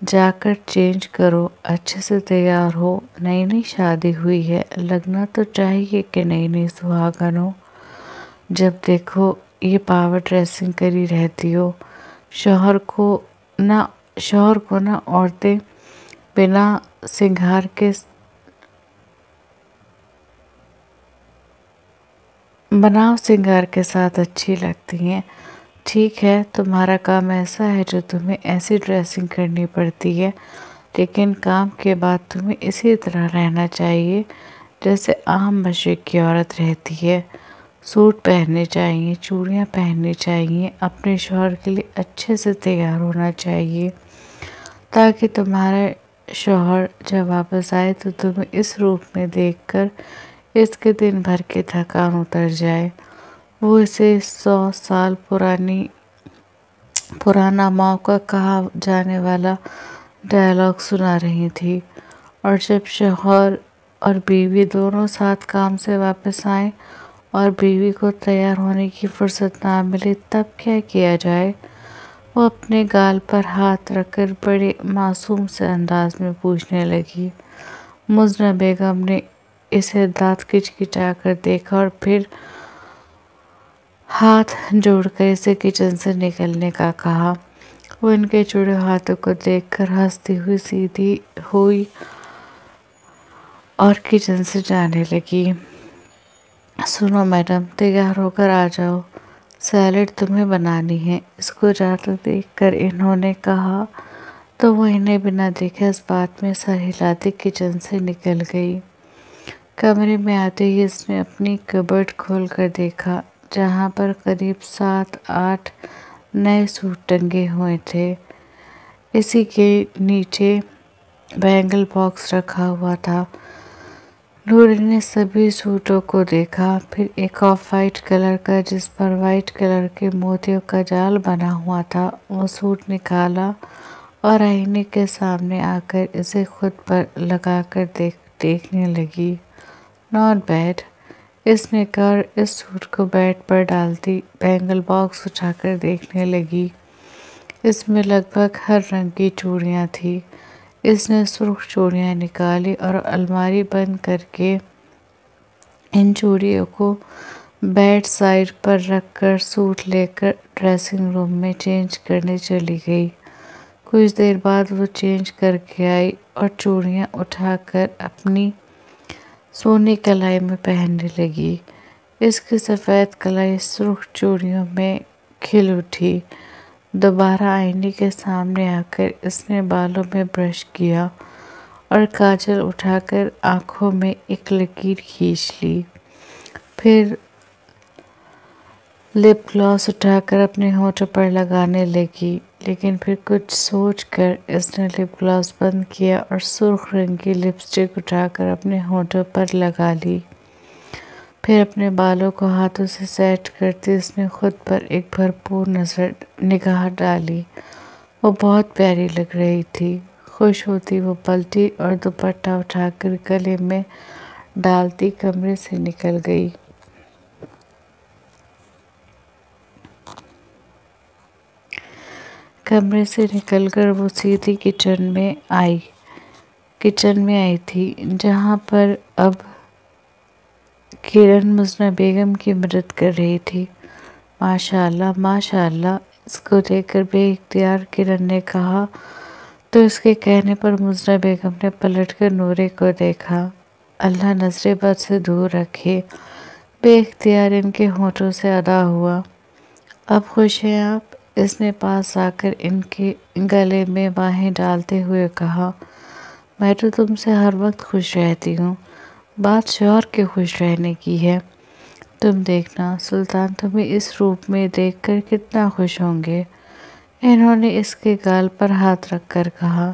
جا کر چینج کرو، اچھے سے تیار ہو، نئی نئی شادی ہوئی ہے، لگنا تو چاہیے کہ نئی نئی سہاگن ہو۔ جب دیکھو یہ پاور ڈریسنگ کری رہتی ہو۔ شوہر کو نہ عورتیں بنا سنگھار کے بناؤ سنگار کے ساتھ اچھی لگتی ہیں۔ ٹھیک ہے، تمہارا کام ایسا ہے جو تمہیں ایسی ڈریسنگ کرنی پڑتی ہے، لیکن کام کے بعد تمہیں اسی طرح رہنا چاہیے جیسے عام مشرق کی عورت رہتی ہے۔ سوٹ پہننے چاہیے، چوڑیاں پہننی چاہیے، اپنے شوہر کے لیے اچھے سے تیار ہونا چاہیے تاکہ تمہارا شوہر جب واپس آئے تو تمہیں اس روپ میں دیکھ کر اس کے دن بھر کی تھکان اتر جائے۔ وہ اسے 100 سال پرانا موقع کہا جانے والا ڈائلاگ سنا رہی تھی، اور جب شوہر اور بیوی دونوں ساتھ کام سے واپس آئیں اور بیوی کو تیار ہونے کی فرصت نہ ملے تب کیا کیا جائے؟ وہ اپنے گال پر ہاتھ رکھ کر بڑے معصوم سے انداز میں پوچھنے لگی۔ مزنہ بیگم نے اسے دانت کچکچا کر دیکھا اور پھر ہاتھ جوڑ کر اسے کچن سے نکلنے کا کہا۔ وہ ان کے جڑے ہاتھوں کو دیکھ کر ہنستی ہوئی سیدھی ہوئی اور کچن سے جانے لگی۔ سنو میڈم، تیار ہو کر آ جاؤ، سیلڈ تمہیں بنانی ہے۔ اس کو جاتے دیکھ کر انہوں نے کہا تو وہ انہیں بنا دیکھے اس بات میں سر ہلاتی کچن سے نکل گئی۔ کمرے میں آتے ہی اس نے اپنی کبرڈ کھول کر دیکھا جہاں پر قریب 7-8 نئے سوٹ ٹنگے ہوئے تھے۔ اسی کے نیچے بینگل باکس رکھا ہوا تھا۔ نوری نے سبھی سوٹوں کو دیکھا، پھر ایک آف وائٹ کلر کا جس پر وائٹ کلر کے موتیوں کا جال بنا ہوا تھا وہ سوٹ نکالا اور آئینے کے سامنے آ کر اسے خود پر لگا کر دیکھنے لگی۔ ناٹ بیڈ، اس نے کہا اور اس سوٹ کو بیڈ پر ڈالتی بینگل باکس اٹھا کر دیکھنے لگی۔ اس میں لگ بھگ ہر رنگ کی چوڑیاں تھیں۔ اس نے سرخ چوڑیاں نکالی اور الماری بند کر کے ان چوڑیوں کو بیڈ سائڈ پر رکھ کر سوٹ لے کر ڈریسنگ روم میں چینج کرنے چلی گئی۔ کچھ دیر بعد وہ چینج کر کے آئی اور چوڑیاں اٹھا کر اپنی سونی کلائی میں پہننے لگی۔ اس کی سفید کلائی سرخ چوڑیوں میں کھل اٹھی۔ دوبارہ آئینے کے سامنے آ کر اس نے بالوں میں برش کیا اور کاجل اٹھا کر آنکھوں میں ایک لکیر کھینچ لی۔ پھر لپ گلاس اٹھا کر اپنے ہونٹوں پر لگانے لگی، لیکن پھر کچھ سوچ کر اس نے لپ گلاس بند کیا اور سرخ رنگ کی لپسٹک اٹھا کر اپنے ہونٹوں پر لگا لی۔ پھر اپنے بالوں کو ہاتھوں سے سیٹ کرتی اس نے خود پر ایک بھرپور نگاہ ڈالی۔ وہ بہت پیاری لگ رہی تھی۔ خوش ہوتی وہ پلٹی اور دوپٹہ اٹھا کر گلے میں ڈالتی کمرے سے نکل گئی۔ کمرے سے نکل کر وہ سیدھی کچن میں آئی تھی جہاں پر اب کرن مزنہ بیگم کی مدد کر رہی تھی۔ ماشاءاللہ ماشاءاللہ، اس کو دیکھ کر بے اختیار کرن نے کہا تو اس کے کہنے پر مزنہ بیگم نے پلٹ کر نورے کو دیکھا۔ اللہ نظر بد سے دور رکھے، بے اختیار ان کے ہونٹوں سے ادا ہوا۔ اب خوش ہیں آپ؟ اس نے پاس آ کر ان کے گلے میں باہیں ڈالتے ہوئے کہا۔ میں تو تم سے ہر وقت خوش رہتی ہوں، بات شوہر کے خوش رہنے کی ہے۔ تم دیکھنا سلطان تمہیں اس روپ میں دیکھ کر کتنا خوش ہوں گے۔ انہوں نے اس کے گال پر ہاتھ رکھ کر کہا۔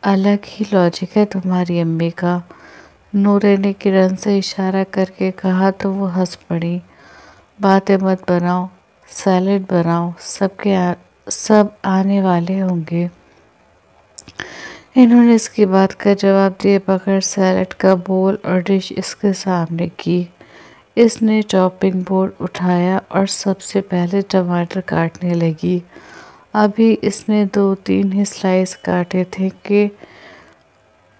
الگ ہی لاجک ہے تمہاری امی کا، نورے نے کرن سے اشارہ کر کے کہا تو وہ ہنس پڑی۔ باتیں مت بناؤ، سیلڈ بناؤ، سب آنے والے ہوں گے۔ انہوں نے اس کی بات کا جواب دیے بغیر سیلڈ کا بول اور ڈش اس کے سامنے کی۔ اس نے چاپنگ بورڈ اٹھایا اور سب سے پہلے ٹماٹر کاٹنے لگی۔ ابھی اس نے 2-3 ہی سلائس کاٹے تھے کہ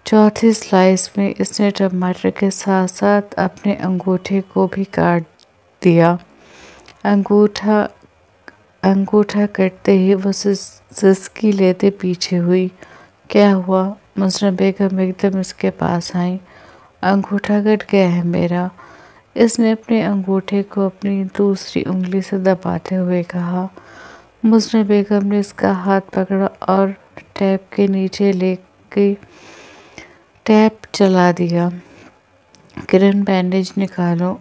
چوتھی سلائس میں اس نے ٹماٹر کے ساتھ ساتھ اپنے انگوٹھے کو بھی کاٹ دیا۔ انگوٹھا کٹتے ہی وہ سسکی لیتے پیچھے ہوئی۔ کیا ہوا؟ مزرہ بیگم ایک دم اس کے پاس آئیں۔ انگوٹھا کٹ گیا ہے میرا۔ اس نے اپنے انگوٹھے کو اپنی دوسری انگلی سے دباتے ہوئے کہا۔ مزرہ بیگم نے اس کا ہاتھ پکڑا اور ٹیپ کے نیچے لے کے ٹیپ چلا دیا۔ کرن بینڈیج نکالو،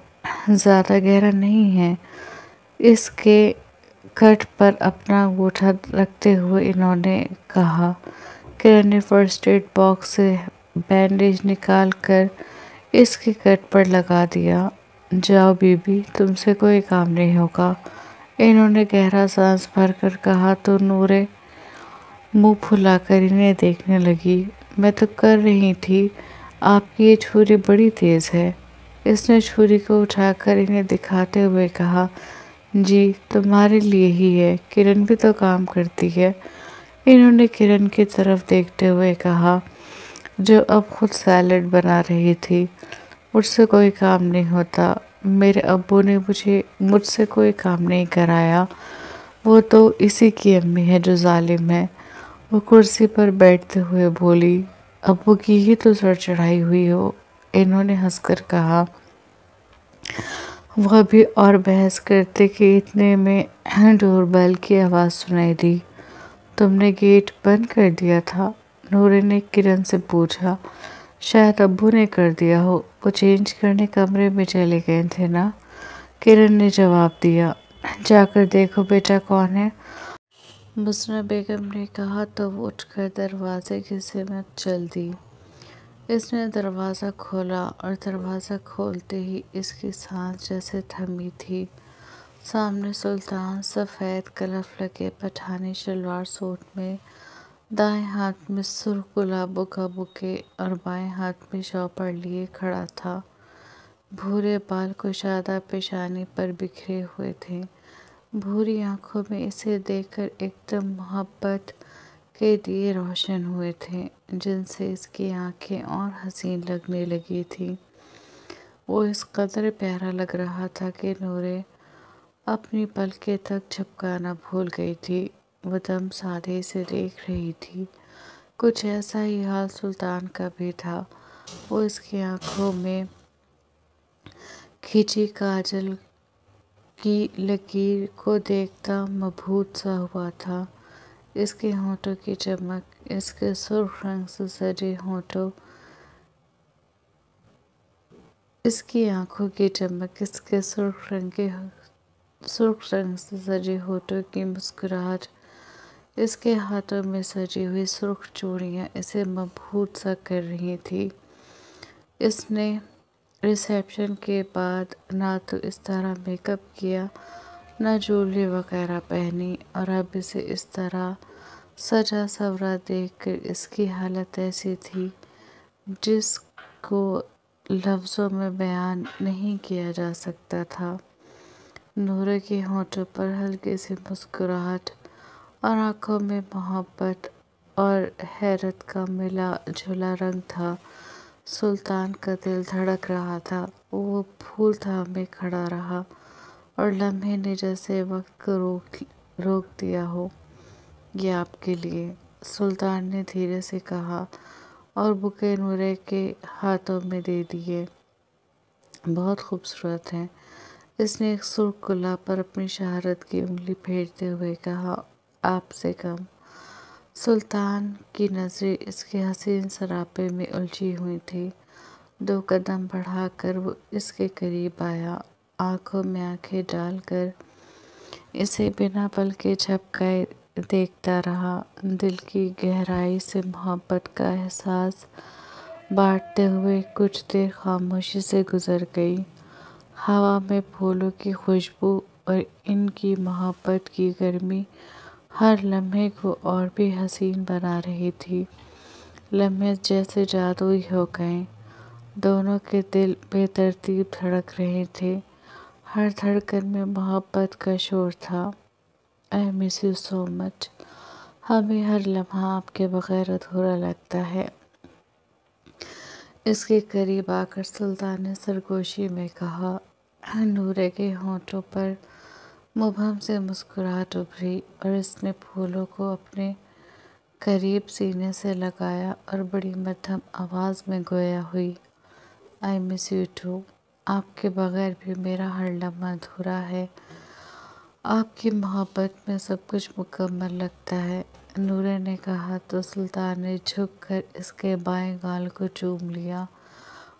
زیادہ گہرا نہیں ہے۔ اس کے کٹ پر اپنا انگوٹھا رکھتے ہوئے انہوں نے کہا۔ کرن نے فرسٹ ایڈ باکس سے بینڈیج نکال کر اس کے کٹ پر لگا دیا۔ جاؤ بی بی، تم سے کوئی کام نہیں ہوگا، انہوں نے گہرا سانس بھر کر کہا تو نورے منہ پھلا کر انہیں دیکھنے لگی۔ میں تو کر رہی تھی، آپ کی یہ چھری بڑی تیز ہے۔ اس نے چھری کو اٹھا کر انہیں دکھاتے ہوئے کہا۔ جی تمہارے لیے ہی ہے، کرن بھی تو کام کرتی ہے، انہوں نے کرن کی طرف دیکھتے ہوئے کہا جو اب خود سیلڈ بنا رہی تھی۔ مجھ سے کوئی کام نہیں ہوتا، میرے ابو نے مجھ سے کوئی کام نہیں کرایا، وہ تو اسی کی امی ہے جو ظالم ہے۔ وہ کرسی پر بیٹھتے ہوئے بولی۔ ابو کی ہی تو سر چڑھائی ہوئی ہو، انہوں نے ہنس کر کہا۔ وہ ابھی اور بحث کرتے کہ اتنے میں ڈور بیل کی آواز سنائی دی۔ تم نے گیٹ بند کر دیا تھا؟ نورے نے کرن سے پوچھا۔ شاید ابو نے کر دیا ہو، وہ چینج کرنے کمرے میں چلے گئے تھے نا، کرن نے جواب دیا۔ جا کر دیکھو بیٹا کون ہے، مزرہ بیگم نے کہا تو وہ اٹھ کر دروازے کی سمت چل دی۔ اس نے دروازہ کھولا اور دروازہ کھولتے ہی اس کی سانس جیسے تھمی تھی۔ سامنے سلطان سفید کلف لگے پٹھانی شلوار سوٹ میں، دائیں ہاتھ میں سرخ گلابوں کا بوکے اور بائیں ہاتھ میں شاپر لیے کھڑا تھا۔ بھورے بال کشادہ پیشانی پر بکھرے ہوئے تھے۔ بھوری آنکھوں میں اسے دیکھ کر ایک دم محبت کے دیے روشن ہوئے تھے جن سے اس کی آنکھیں اور حسین لگنے لگی تھیں۔ وہ اس قدر پیارا لگ رہا تھا کہ نورے اپنی پلکیں تک جھپکانا بھول گئی تھی۔ وہ دم سادے سے دیکھ رہی تھی۔ کچھ ایسا ہی حال سلطان کا بھی تھا۔ وہ اس کی آنکھوں میں کھچی کاجل کی لکیر کو دیکھتا مبہوت سا ہوا تھا۔ اس کے ہونٹوں کی چمک، اس کے سرخ رنگ سے سجے ہونٹوں، اس کی آنکھوں کی چمک، اس کے سرخ رنگ سے سجے ہونٹوں کی مسکراہٹ، اس کے ہاتھوں میں سجی ہوئی سرخ چوڑیاں اسے مبہوت سا کر رہی تھی۔ اس نے ریسیپشن کے بعد نہ تو اس طرح میک اپ کیا، نہ جویلری وغیرہ پہنی، اور اب اسے اس طرح سجا سنورا دیکھ کر اس کی حالت ایسی تھی جس کو لفظوں میں بیان نہیں کیا جا سکتا تھا۔ نورے کے ہونٹوں پر ہلکی سی مسکراہٹ اور آنکھوں میں محبت اور حیرت کا ملا جلا رنگ تھا۔ سلطان کا دل دھڑک رہا تھا۔ وہ پھول تھامے کھڑا رہا اور لمحے نے جیسے وقت کو روک دیا ہو۔ یہ آپ کے لیے، سلطان نے دھیرے سے کہا اور بوکے نورے کے ہاتھوں میں دے دیے۔ بہت خوبصورت ہیں، اس نے ایک سرخ گلاب پر اپنی شہادت کی انگلی پھیرتے ہوئے کہا۔ آپ سے کم۔ سلطان کی نظریں اس کے حسین سراپے میں الجھی ہوئی تھیں۔ 2 قدم بڑھا کر وہ اس کے قریب آیا، آنکھوں میں آنکھیں ڈال کر اسے بنا پلکیں جھپکائے دیکھتا رہا۔ دل کی گہرائی سے محبت کا احساس بانٹتے ہوئے کچھ دیر خاموشی سے گزر گئی۔ ہوا میں پھولوں کی خوشبو اور ان کی محبت کی گرمی ہر لمحے کو اور بھی حسین بنا رہی تھی۔ لمحے جیسے جادوئی ہو گئے۔ دونوں کے دل بے ترتیب دھڑک رہے تھے، ہر دھڑکن میں محبت کا شور تھا۔ I miss you so much۔ ہمیں ہر لمحہ آپ کے بغیر ادھورا لگتا ہے۔ اس کے قریب آ کر سلطان نے سرگوشی میں کہا۔ نورے کے ہونٹوں پر مبہم سے مسکراہٹ ابھری اور اس نے پھولوں کو اپنے قریب سینے سے لگایا اور بڑی مدھم آواز میں گویا ہوئی، "آئی مس یو ٹو"۔ آپ کے بغیر بھی میرا ہر لمحہ ادھورا ہے۔ آپ کی محبت میں سب کچھ مکمل لگتا ہے، نورے نے کہا تو سلطان نے جھک کر اس کے بائیں گال کو چوم لیا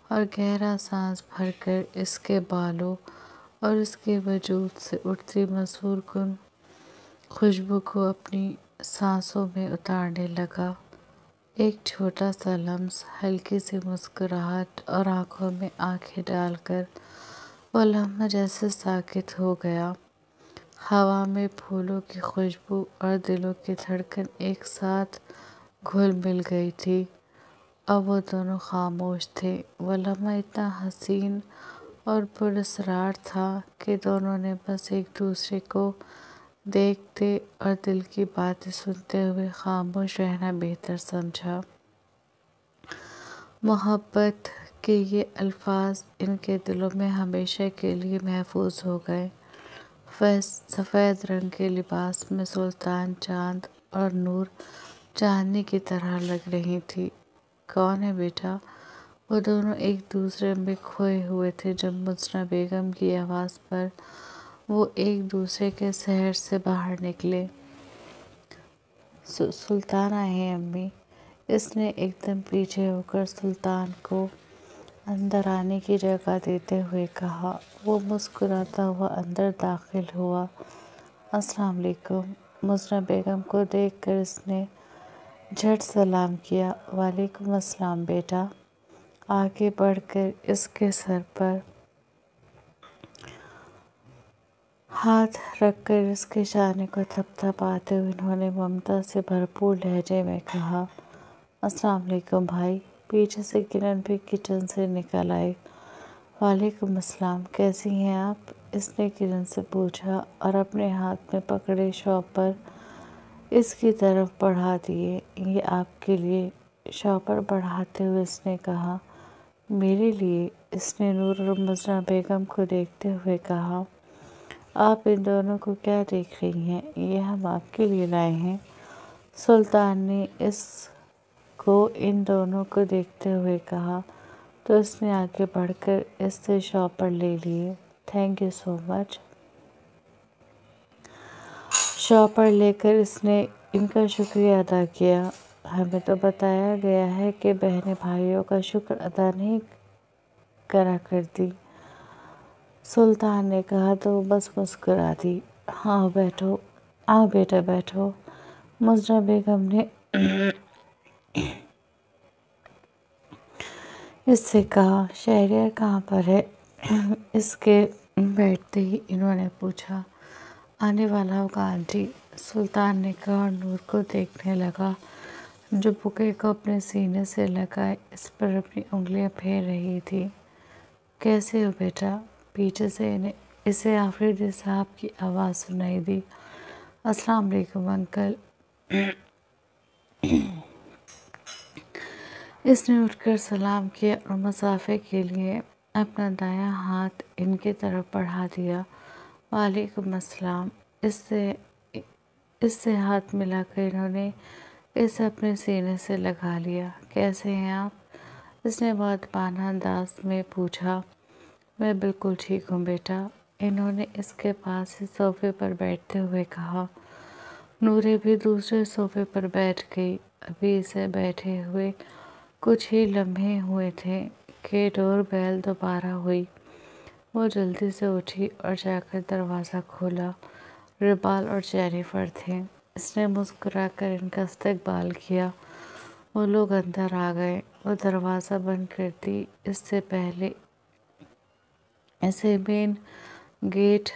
اور گہرا سانس بھر کر اس کے بالوں اور اس کے وجود سے اٹھتی مسحور کن خوشبو کو اپنی سانسوں میں اتارنے لگا۔ ایک چھوٹا سا لمس، ہلکی سی مسکراہٹ اور آنکھوں میں آنکھیں ڈال کر وہ لمحہ جیسے ساکت ہو گیا۔ ہوا میں پھولوں کی خوشبو اور دلوں کی دھڑکن ایک ساتھ گھل مل گئی تھی اور وہ دونوں خاموش تھے۔ وہ لمحہ اتنا حسین اور پراسرار تھا کہ دونوں نے بس ایک دوسرے کو دیکھتے اور دل کی باتیں سنتے ہوئے خاموش رہنا بہتر سمجھا۔ محبت کے یہ الفاظ ان کے دلوں میں ہمیشہ کے لیے محفوظ ہو گئے۔ سفید رنگ کے لباس میں سلطان چاند اور نور چاندنی کی طرح لگ رہی تھی۔ "کون ہے بیٹا؟" وہ دونوں ایک دوسرے میں کھوئے ہوئے تھے جب مزرہ بیگم کی آواز پر وہ ایک دوسرے کے سحر سے باہر نکلے۔ "سلطان آئے ہیں امی"۔ اس نے ایک دم پیچھے ہو کر سلطان کو اندر آنے کی جگہ دیتے ہوئے کہا۔ وہ مسکراتا ہوا اندر داخل ہوا۔ "السلام علیکم"۔ مزرہ بیگم کو دیکھ کر اس نے جھٹ سلام کیا۔ "وعلیکم السلام بیٹا"۔ آگے بڑھ کر اس کے سر پر ہاتھ رکھ کر اس کے شانے کو تھپ تھپاتے ہوئے انہوں نے ممتا سے بھرپور لہجے میں کہا، "السلام علیکم بھائی"۔ پیچھے سے کرن بھی کچن سے نکل آئی۔ "وعلیکم السلام، کیسی ہیں آپ"؟ اس نے کرن سے پوچھا اور اپنے ہاتھ میں پکڑے شاپر اس کی طرف بڑھا دیے۔ "یہ آپ کے لیے"۔ شاپر بڑھاتے ہوئے اس نے کہا۔ "میرے لیے"۔ اس نے نور اور مزرہ بیگم کو دیکھتے ہوئے کہا۔ "آپ ان دونوں کو کیا دیکھ رہی ہیں؟ یہ ہم آپ کے لیے لائے ہیں"۔ سلطان نے اس کو ان دونوں کو دیکھتے ہوئے کہا تو اس نے آگے بڑھ کر اس سے شاپر لے لیے۔ "Thank you so much". Shopper لے کر اس نے ان کا شکریہ ادا کیا۔ "ہمیں تو بتایا گیا ہے کہ بہنیں بھائیوں کا شکر ادا نہیں کرا کرتی"۔ سلطان نے کہا تو وہ بس مسکرا دی۔ "آؤ بیٹھو، آؤ بیٹا بیٹھو"۔ مزرہ بیگم نے اس سے کہا۔ "شہریار کہاں پر ہے"؟ اس کے بیٹھتے ہی انہوں نے پوچھا۔ "آنے والا ہوگا آنٹی"۔ سلطان نے کہا اور نور کو دیکھنے لگا جو بُکے کو اپنے سینے سے لگائے اس پر اپنی انگلیاں پھیر رہی تھی۔ "کیسے ہو بیٹا"؟ پیچھے سے اسے آفریدی صاحب کی آواز سنائی دی۔ "السلام علیکم انکل"۔ اس نے اٹھ کر سلام کیا اور مصافحے کے لیے اپنا دایاں ہاتھ ان کی طرف بڑھا دیا۔ "وعلیکم السلام"۔ اس سے ہاتھ ملا کر انہوں نے اسے اپنے سینے سے لگا لیا۔ "کیسے ہیں آپ"؟ اس نے مؤدبانہ انداز میں پوچھا۔ "میں بالکل ٹھیک ہوں بیٹا"۔ انہوں نے اس کے پاس ہی صوفے پر بیٹھتے ہوئے کہا۔ نورے بھی دوسرے صوفے پر بیٹھ گئی۔ ابھی اسے بیٹھے ہوئے کچھ ہی لمحے ہوئے تھے کہ ڈور بیل دوبارہ ہوئی۔ وہ جلدی سے اٹھی اور جا کر دروازہ کھولا۔ ربال اور جینیفر تھے۔ اس نے مسکرا کر ان کا استقبال کیا۔ وہ لوگ اندر آ گئے۔ وہ دروازہ بند کرتی اس سے پہلے اسے مین گیٹ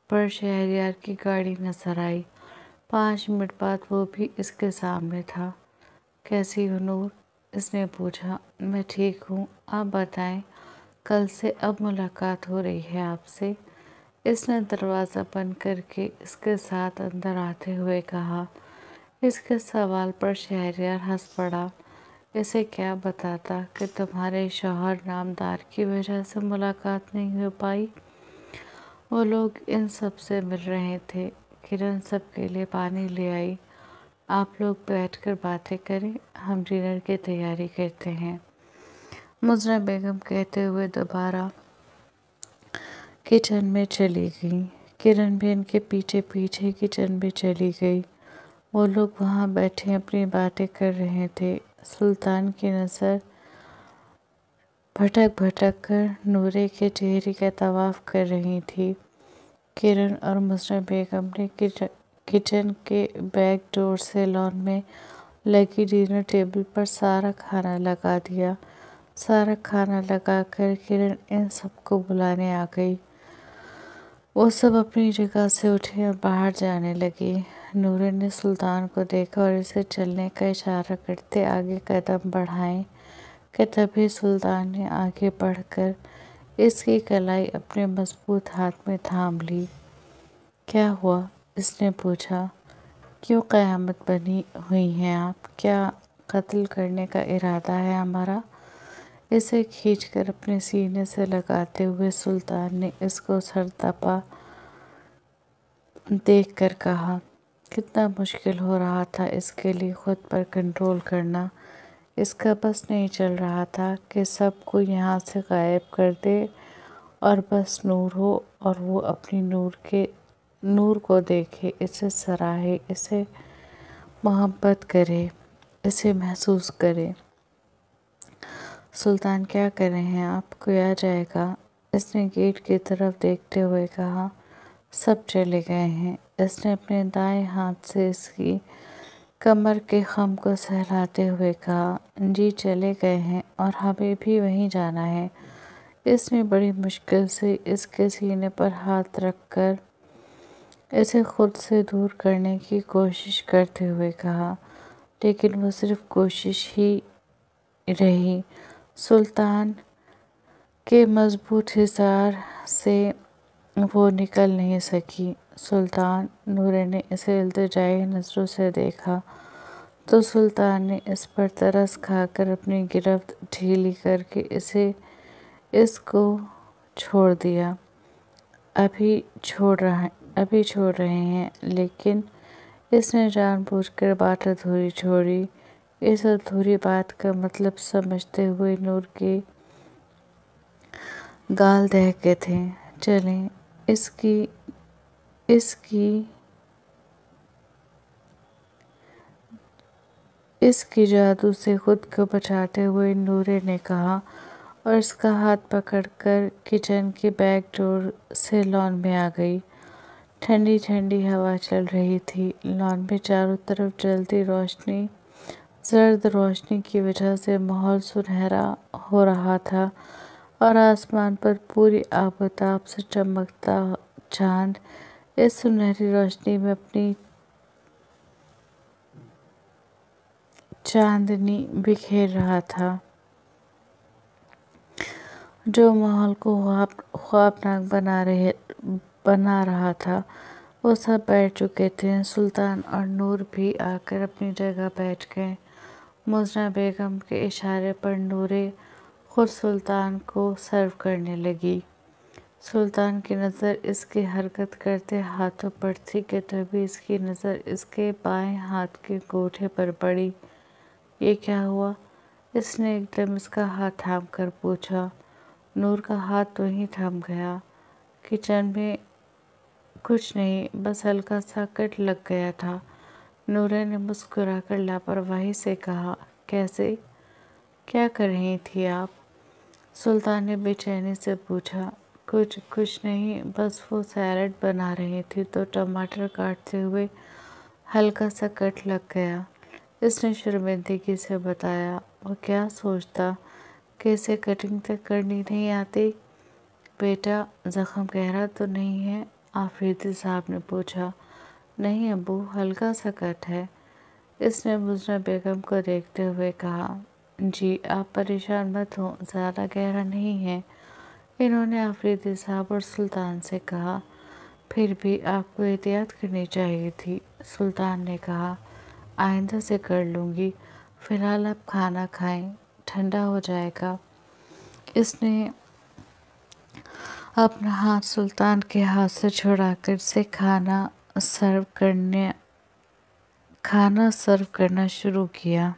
پر شہریار کی گاڑی نظر آئی۔ 5 منٹ بعد وہ بھی اس کے سامنے تھا۔ "کیسی ہو نور"؟ اس نے پوچھا۔ "میں ٹھیک ہوں، آپ بتائیں، کل سے اب ملاقات ہو رہی ہے آپ سے"۔ اس نے دروازہ بند کر کے اس کے ساتھ اندر آتے ہوئے کہا۔ اس کے سوال پر شہریار ہنس پڑا۔ اسے کیا بتاتا کہ تمہارے شوہر نامدار کی وجہ سے ملاقات نہیں ہو پائی؟ وہ لوگ ان سب سے مل رہے تھے۔ کرن سب کے لیے پانی لے آئی۔ آپ لوگ بیٹھ کر باتیں کریں، ہم ڈنر کی تیاری کرتے ہیں، مزرہ بیگم کہتے ہوئے دوبارہ کچن میں چلی گئیں۔ کرن بھی ان کے پیچھے پیچھے کچن میں چلی گئی۔ وہ لوگ وہاں بیٹھے اپنی باتیں کر رہے تھے۔ سلطان کی نظر بھٹک بھٹک کر نورے کے چہرے کا طواف کر رہی تھی۔ کرن اور مزرہ بیگم نے کچن کے بیک ڈور سے لان میں لگی ڈنر ٹیبل پر سارا کھانا لگا دیا۔ سارا کھانا لگا کر کرن ان سب کو بلانے آ گئی۔ وہ سب اپنی جگہ سے اٹھے اور باہر جانے لگے۔ نورے نے سلطان کو دیکھا اور اسے چلنے کا اشارہ کرتے آگے قدم بڑھائے کہ تبھی سلطان نے آگے بڑھ کر اس کی کلائی اپنے مضبوط ہاتھ میں تھام لی۔ کیا ہوا؟ اس نے پوچھا۔ کیوں قیامت بنی ہوئی ہیں آپ؟ کیا قتل کرنے کا ارادہ ہے ہمارا؟ اسے کھینچ کر اپنے سینے سے لگاتے ہوئے سلطان نے اس کو سرتپا دیکھ کر کہا۔ کتنا مشکل ہو رہا تھا اس کے لیے خود پر کنٹرول کرنا۔ اس کا بس نہیں چل رہا تھا کہ سب کو یہاں سے غائب کر دے اور بس نور ہو اور وہ اپنی نور کو دیکھے، اسے سراہے، اسے محبت کرے، اسے محسوس کرے۔ سلطان کیا کر رہے ہیں آپ؟ کوئی آ جائے گا؟ اس نے گیٹ کی طرف دیکھتے ہوئے کہا۔ سب چلے گئے ہیں۔ اس نے اپنے دائیں ہاتھ سے اس کی کمر کے خم کو سہلاتے ہوئے کہا۔ جی چلے گئے ہیں اور ہمیں بھی وہیں جانا ہے۔ اس نے بڑی مشکل سے اس کے سینے پر ہاتھ رکھ کر اسے خود سے دور کرنے کی کوشش کرتے ہوئے کہا، لیکن وہ صرف کوشش ہی رہی۔ سلطان کے مضبوط حصار سے وہ نکل نہیں سکی۔ سلطان، نورے نے اسے التجائی نظروں سے دیکھا تو سلطان نے اس پر ترس کھا کر اپنی گرفت ڈھیلی کر کے اس کو چھوڑ دیا۔ ابھی چھوڑ رہے ہیں، لیکن اس نے جان بوجھ کر بات ادھوری چھوڑی۔ اس ادھوری بات کا مطلب سمجھتے ہوئے نور کے گال دہکے تھے۔ چلیں، اس کی جادو سے خود کو بچاتے ہوئے نورے نے کہا اور اس کا ہاتھ پکڑ کر کچن کے بیک ڈور سے لان میں آ گئی۔ ٹھنڈی ٹھنڈی ہوا چل رہی تھی۔ لان میں چاروں طرف جلتی روشنی، زرد روشنی کی وجہ سے ماحول سنہرا ہو رہا تھا اور آسمان پر پوری آب و تاب سے چمکتا چاند اس سنہری روشنی میں اپنی چاندنی بکھیر رہا تھا، جو ماحول کو خوابناک بنا رہا تھا۔ وہ سب بیٹھ چکے تھے۔ سلطان اور نور بھی آ کر اپنی جگہ بیٹھ گئے۔ مزرہ بیگم کے اشارے پر نورے خود سلطان کو سرو کرنے لگی۔ سلطان کی نظر اس کی حرکت کرتے ہاتھوں پر تھی کہ تبھی اس کی نظر اس کے بائیں ہاتھ کے انگوٹھے پر پڑی۔ یہ کیا ہوا؟ اس نے ایک دم اس کا ہاتھ تھام کر پوچھا۔ نور کا ہاتھ وہیں تھم گیا۔ کچن میں کچھ نہیں، بس ہلکا سا کٹ لگ گیا تھا۔ نورے نے مسکرا کر لاپرواہی سے کہا۔ کیسے؟ کیا کر رہی تھی آپ؟ سلطان نے بے چینی سے پوچھا۔ کچھ نہیں، بس وہ سیلڈ بنا رہی تھی تو ٹماٹر کاٹتے ہوئے ہلکا سا کٹ لگ گیا، اس نے شرمندگی سے بتایا۔ وہ کیا سوچتا کہ اسے کٹنگ تک کرنی نہیں آتی؟ بیٹا، زخم گہرا تو نہیں ہے؟ آفریدی صاحب نے پوچھا۔ نہیں ابو، ہلکا سا کٹ ہے، اس نے مزرہ بیگم کو دیکھتے ہوئے کہا۔ جی آپ پریشان مت ہوں، زیادہ گہرا نہیں ہے، انہوں نے آفریدی صاحب اور سلطان سے کہا۔ پھر بھی آپ کو احتیاط کرنی چاہیے تھی، سلطان نے کہا۔ آئندہ سے کر لوں گی، فی الحال آپ کھانا کھائیں، ٹھنڈا ہو جائے گا۔ اس نے اپنا ہاتھ سلطان کے ہاتھ سے چھڑا کر اسے کھانا سرو کرنا شروع کیا۔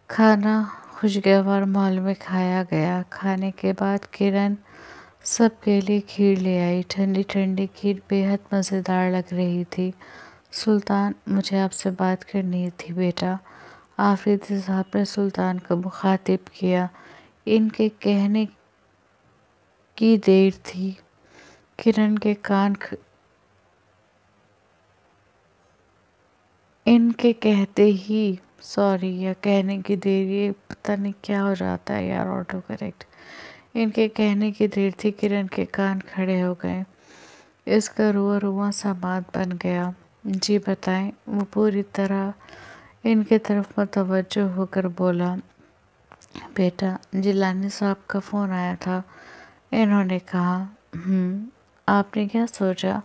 کھانا خوشگوار ماحول میں کھایا گیا۔ کھانے کے بعد کرن سب کے لیے کھیر لے آئی۔ ٹھنڈی ٹھنڈی کھیر بے حد مزیدار لگ رہی تھی۔ سلطان، مجھے آپ سے بات کرنی تھی بیٹا، آفریدی صاحب نے سلطان کو مخاطب کیا۔ ان کے کہنے کی دیر تھی، کرن کے کان ان کے کہتے ہی یا کہنے کی دیر، یہ پتہ نہیں کیا ہو جاتا ہے یار آٹو کریکٹ۔ ان کے کہنے کی دیر تھی، کرن کے کان کھڑے ہو گئے۔ اس کا رواں سماعت بن گیا۔ جی بتائیں، وہ پوری طرح ان کی طرف متوجہ ہو کر بولا۔ بیٹا، جیلانی صاحب کا فون آیا تھا، انہوں نے کہا۔ آپ نے کیا سوچا؟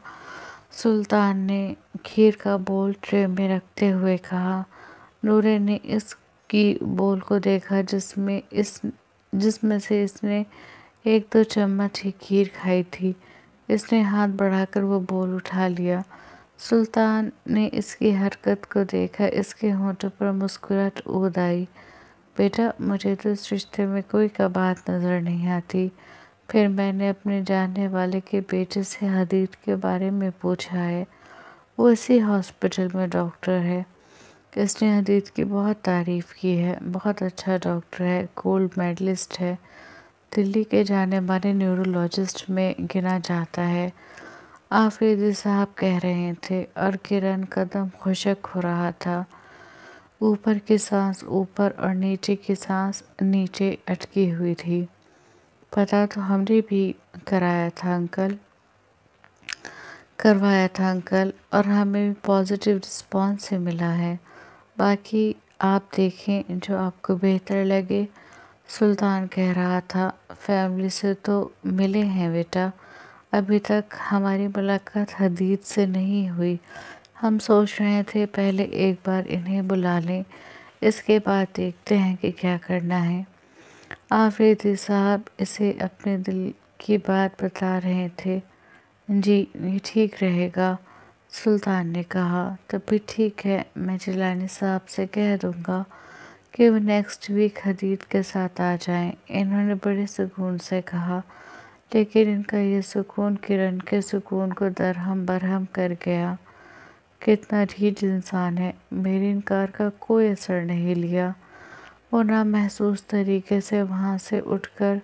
سلطان نے کھیر کا بول ٹرے میں رکھتے ہوئے کہا۔ نورے نے اس کی بول کو دیکھا جس میں سے اس نے 1-2 چمچ ہی کھیر کھائی تھی۔ اس نے ہاتھ بڑھا کر وہ بول اٹھا لیا۔ سلطان نے اس کی حرکت کو دیکھا، اس کے ہونٹوں پر مسکراہٹ اود آئی۔ بیٹا، مجھے تو اس رشتے میں کوئی قباحت نظر نہیں آتی۔ پھر میں نے اپنے جاننے والے کے بیٹے سے حدید کے بارے میں پوچھا ہے، وہ اسی ہاسپٹل میں ڈاکٹر ہے۔ اس نے حدید کی بہت تعریف کی ہے، بہت اچھا ڈاکٹر ہے، گولڈ میڈلسٹ ہے، دلی کے جانے مانے نیورولوجسٹ میں گنا جاتا ہے، آفریدی صاحب کہہ رہے تھے، اور کرن کا دم خشک ہو رہا تھا۔ اوپر کی سانس اوپر اور نیچے کی سانس نیچے اٹکی ہوئی تھی۔ پتہ تو ہم نے بھی کروایا تھا انکل، اور ہمیں بھی پازیٹیو رسپانس ہی ملا ہے۔ باقی آپ دیکھیں جو آپ کو بہتر لگے۔ سلطان کہہ رہا تھا، فیملی سے تو ملے ہیں بیٹا، ابھی تک ہماری ملاقات حدید سے نہیں ہوئی۔ ہم سوچ رہے تھے پہلے ایک بار انہیں بلا لیں، اس کے بعد دیکھتے ہیں کہ کیا کرنا ہے۔ آفریدی صاحب اسے اپنے دل کی بات بتا رہے تھے۔ جی، یہ ٹھیک رہے گا، سلطان نے کہا۔ تب بھی ٹھیک ہے، میں جیلانی صاحب سے کہہ دوں گا کہ وہ نیکسٹ ویک حدید کے ساتھ آ جائیں، انہوں نے بڑے سکون سے کہا۔ لیکن ان کا یہ سکون کرن کے سکون کو درہم برہم کر گیا۔ کتنا ڈھیٹ انسان ہے، میرے انکار کا کوئی اثر نہیں لیا۔ وہ نامحسوس طریقے سے وہاں سے اٹھ کر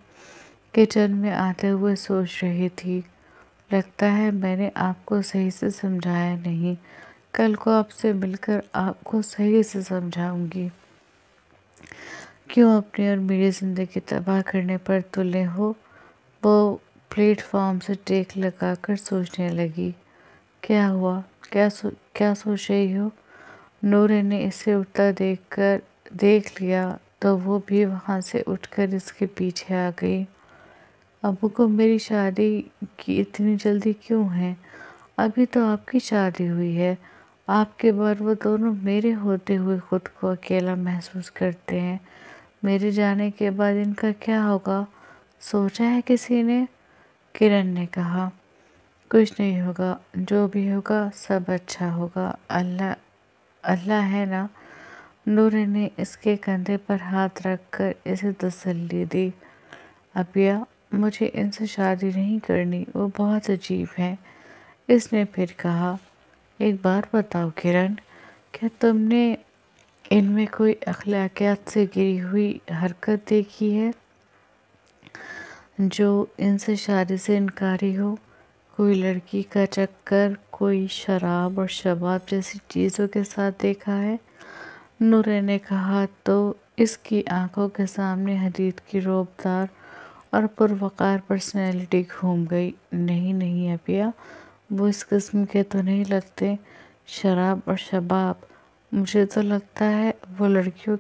کچن میں آتے ہوئے سوچ رہی تھی، لگتا ہے میں نے آپ کو صحیح سے سمجھایا نہیں، کل کو آپ سے مل کر آپ کو صحیح سے سمجھاؤں گی۔ کیوں اپنی اور میری زندگی تباہ کرنے پر تلے ہو؟ وہ پلیٹ فارم سے ٹیک لگا کر سوچنے لگی۔ کیا ہوا؟ کیا سوچ رہی ہو؟ نورے نے اسے اٹھتا دیکھ لیا تو وہ بھی وہاں سے اٹھ کر اس کے پیچھے آ گئی۔ ابو کو میری شادی کی اتنی جلدی کیوں ہے؟ ابھی تو آپ کی شادی ہوئی ہے، آپ کے بعد وہ دونوں میرے ہوتے ہوئے خود کو اکیلا محسوس کرتے ہیں، میرے جانے کے بعد ان کا کیا ہوگا؟ سوچا ہے کسی نے؟ کرن نے کہا۔ کچھ نہیں ہوگا، جو بھی ہوگا سب اچھا ہوگا، اللہ ہے نا۔ نورے نے اس کے کندھے پر ہاتھ رکھ کر اسے تسلی دی۔ ابیا، مجھے ان سے شادی نہیں کرنی، وہ بہت عجیب ہیں، اس نے پھر کہا۔ ایک بات بتاؤ کرن، کیا تم نے ان میں کوئی اخلاقیات سے گری ہوئی حرکت دیکھی ہے جو ان سے شادی سے انکاری ہو؟ کوئی لڑکی کا چکر، کوئی شراب اور شباب جیسی چیزوں کے ساتھ دیکھا ہے؟ نورے نے کہا تو اس کی آنکھوں کے سامنے حدید کی رعبدار اور پروقار پرسنالٹی گھوم گئی۔ نہیں ابیا، وہ اس قسم کے تو نہیں لگتے۔ شراب اور شباب، مجھے تو لگتا ہے وہ لڑکیوں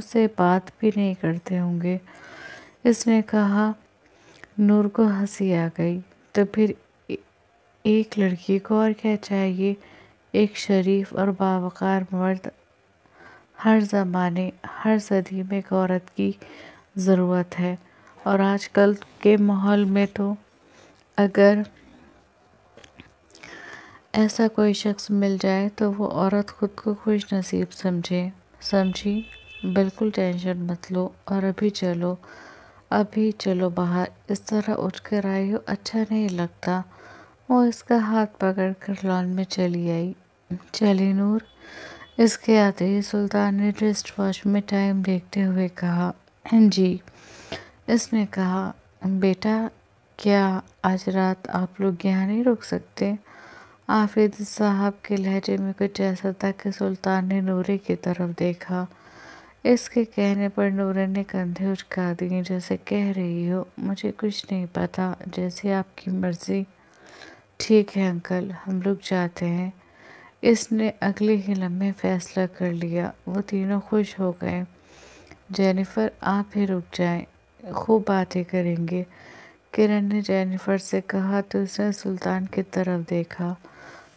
سے بات بھی نہیں کرتے ہوں گے، اس نے کہا۔ نور کو ہنسی آ گئی۔ تو پھر ایک لڑکی کو اور کیا چاہیے؟ ایک شریف اور باوقار مرد ہر زمانے ہر صدی میں ایک عورت کی ضرورت ہے، اور آج کل کے ماحول میں تو اگر ایسا کوئی شخص مل جائے تو وہ عورت خود کو خوش نصیب سمجھی؟ بالکل ٹینشن مت لو، اور ابھی چلو باہر، اس طرح اٹھ کر آئی ہو اچھا نہیں لگتا۔ وہ اس کا ہاتھ پکڑ کر لان میں چلی آئی۔ چلی نور؟ اس کے آتے ہی سلطان نے ریسٹ واچ میں ٹائم دیکھتے ہوئے کہا۔ جی۔ اس نے کہا، بیٹا کیا آج رات آپ لوگ یہاں نہیں رک سکتے؟ آفریدی صاحب کے لہجے میں کچھ ایسا تھا کہ سلطان نے نورے کی طرف دیکھا۔ اس کے کہنے پر نورے نے کندھے اچکا دیے، جیسے کہہ رہی ہو مجھے کچھ نہیں پتا، جیسے آپ کی مرضی۔ ٹھیک ہے انکل، ہم لوگ جاتے ہیں۔ اس نے اگلے ہی لمحے فیصلہ کر لیا۔ وہ تینوں خوش ہو گئے۔ جینیفر آپ بھی رک جائیں، خوب باتیں کریں گے، کرن نے جینیفر سے کہا تو اس نے سلطان کی طرف دیکھا۔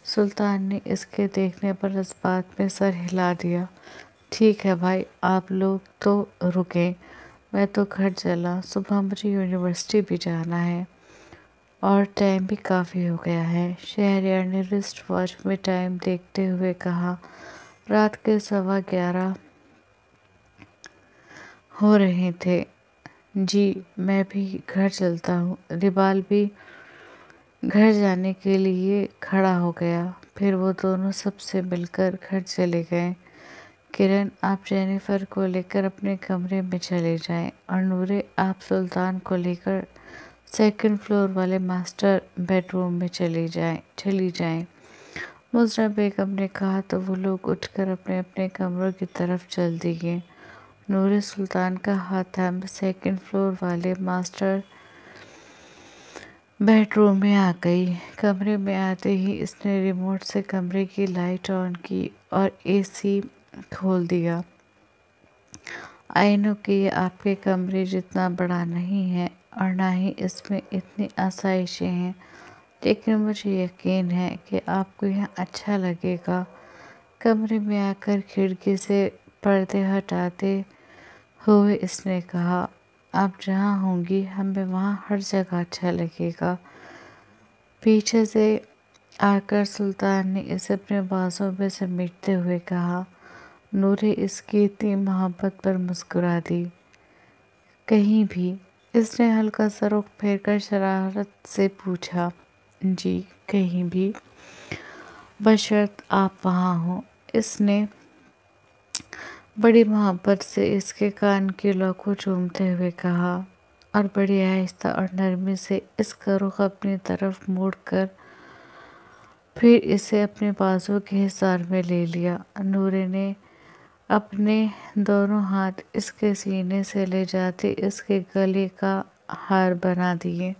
سلطان نے اس کے دیکھنے پر اس بات میں سر ہلا دیا۔ ٹھیک ہے بھائی، آپ لوگ تو رکیں، میں تو گھر چلا، صبح مجھے یونیورسٹی بھی جانا ہے اور ٹائم بھی کافی ہو گیا ہے۔ شہریار نے رسٹ واچ میں ٹائم دیکھتے ہوئے کہا۔ رات کے 11:15 ہو رہے تھے۔ جی میں بھی گھر چلتا ہوں۔ ربال بھی گھر جانے کے لیے کھڑا ہو گیا۔ پھر وہ دونوں سب سے مل کر گھر چلے گئے۔ کرن آپ جینیفر کو لے کر اپنے کمرے میں چلے جائیں، اور نورے آپ سلطان کو لے کر سیکنڈ فلور والے ماسٹر بیڈ روم میں چلی جائیں۔ مزرہ بیگم نے کہا تو وہ لوگ اٹھ کر اپنے اپنے کمروں کی طرف چل دیے۔ نورے سلطان کا ہاتھ تھامے سیکنڈ فلور والے ماسٹر بیڈ روم میں آ گئی۔ کمرے میں آتے ہی اس نے ریموٹ سے کمرے کی لائٹ آن کی اور اے سی کھول دیا۔ آئی نو کہ یہ آپ کے کمرے جتنا بڑا نہیں ہے اور نہ ہی اس میں اتنی آسائشیں ہیں، لیکن مجھے یقین ہے کہ آپ کو یہاں اچھا لگے گا۔ کمرے میں آ کر کھڑکی سے پردے ہٹاتے ہوئے اس نے کہا، آپ جہاں ہوں گی ہمیں وہاں ہر جگہ اچھا لگے گا۔ پیچھے سے آ کر سلطان نے اسے اپنے بازوں میں سمیٹتے ہوئے کہا۔ نورے اس کی اتنی محبت پر مسکرا دی۔ کہیں بھی؟ اس نے ہلکا سا رخ پھیر کر شرارت سے پوچھا۔ جی کہیں بھی، بشرط آپ وہاں ہوں۔ اس نے بڑی محبت سے اس کے کان کی لو کو چومتے ہوئے کہا، اور بڑی آہستہ اور نرمی سے اس کا رخ اپنی طرف موڑ کر پھر اسے اپنے بازو کے حصار میں لے لیا۔ نورے نے اپنے دونوں ہاتھ اس کے سینے سے لے جاتے اس کے گلے کا ہار بنا دیے۔